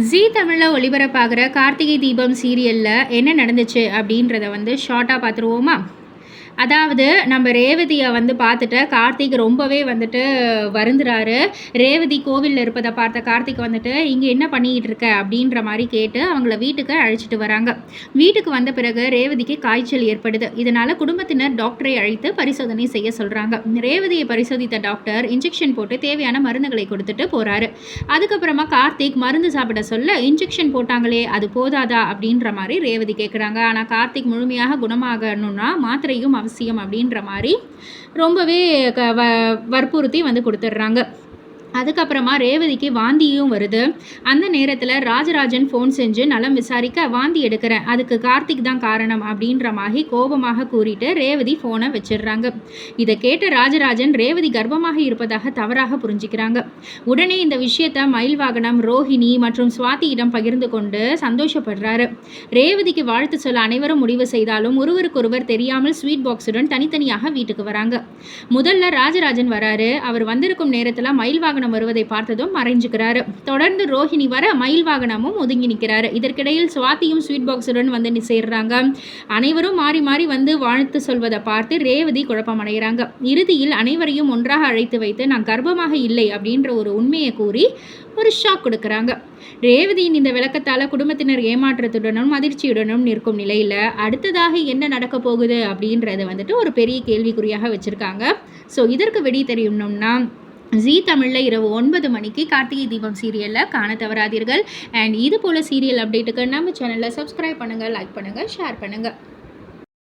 ஜீ தமிழில் ஒளிபரப்பாகிற கார்த்திகை தீபம் சீரியலில் என்ன நடந்துச்சு அப்படின்றத ஷார்ட்டாக பார்த்துருவோமா? அதாவது நம்ம ரேவதியை பார்த்துட்டு கார்த்திக் ரொம்பவே வருந்துறாரு. ரேவதி கோவிலில் இருப்பதை பார்த்த கார்த்திக் இங்கே என்ன பண்ணிக்கிட்டு இருக்க அப்படின்ற மாதிரி கேட்டு அவங்கள வீட்டுக்கு அழைச்சிட்டு வராங்க. வீட்டுக்கு வந்த பிறகு ரேவதிக்கு காய்ச்சல் ஏற்படுது. இதனால் குடும்பத்தினர் டாக்டரை அழைத்து பரிசோதனை செய்ய சொல்கிறாங்க. ரேவதியை பரிசோதித்த டாக்டர் இன்ஜெக்ஷன் போட்டு தேவையான மருந்துகளை கொடுத்துட்டு போகிறாரு. அதுக்கப்புறமா கார்த்திக் மருந்து சாப்பிட சொல்ல இன்ஜெக்ஷன் போட்டாங்களே அது போதாதா அப்படின்ற மாதிரி ரேவதி கேட்குறாங்க. ஆனால் கார்த்திக் முழுமையாக குணமாகணும்னா மாத்திரையும் அவசியம் அப்படின்ற மாதிரி ரொம்பவே வற்புறுத்தி கொடுத்துட்றாங்க. அதுக்கப்புறமா ரேவதிக்கு வாந்தியும் வருது. அந்த நேரத்தில் ராஜராஜன் ஃபோன் செஞ்சு நலம் விசாரிக்க வாந்தி எடுக்கிறேன், அதுக்கு கார்த்திக் தான் காரணம் அப்படின்ற மாதிரி கோபமாக கூறிட்டு ரேவதி ஃபோனை வச்சிடுறாங்க. இதை கேட்ட ராஜராஜன் ரேவதி கர்ப்பமாக இருப்பதாக தவறாக புரிஞ்சுக்கிறாங்க. உடனே இந்த விஷயத்தை மயில் வாகனம், ரோஹிணி மற்றும் சுவாதியிடம் பகிர்ந்து கொண்டு சந்தோஷப்படுறாரு. ரேவதிக்கு வாழ்த்து சொல்ல அனைவரும் முடிவு செய்தாலும் ஒருவருக்கொருவர் தெரியாமல் ஸ்வீட் பாக்ஸுடன் தனித்தனியாக வீட்டுக்கு வராங்க. முதல்ல ராஜராஜன் வராரு. அவர் வந்திருக்கும் நேரத்தில் மயில் வாகனம் வருவதை பார்த்ததும் மறைஞ்சுக்கிறாரு. தொடர்ந்து ரோஹிணி வர மயில் வாகனமும் ஒதுங்கி நிற்கிறாரு. இதற்கிடையில் சுவாதியும் ஸ்வீட் பாக்ஸுடன் சேர்றாங்க. அனைவரும் மாறி மாறி வாழ்த்து சொல்வதை பார்த்து ரேவதி குழப்பமடைகிறாங்க. இறுதியில் அனைவரையும் ஒன்றாக அழைத்து வைத்து நான் கர்ப்பமாக இல்லை அப்படின்ற ஒரு உண்மையை கூறி ஒரு ஷாக் கொடுக்குறாங்க. ரேவதியின் இந்த விளக்கத்தால் குடும்பத்தினர் ஏமாற்றத்துடனும் அதிர்ச்சியுடனும் நிற்கும் நிலையில் அடுத்ததாக என்ன நடக்க போகுது அப்படின்றத ஒரு பெரிய கேள்விக்குறியாக வச்சுருக்காங்க. ஸோ இதற்கு விடை தெரியணும்னா ஜீ தமிழில் இரவு 9 மணிக்கு கார்த்திகை தீபம் சீரியலில் காண தவறாதீர்கள். அண்ட் இது போல் சீரியல் அப்டேட்டுக்கு நம்ம சேனலை சப்ஸ்கிரைப் பண்ணுங்கள், லைக் பண்ணுங்கள், ஷேர் பண்ணுங்கள்.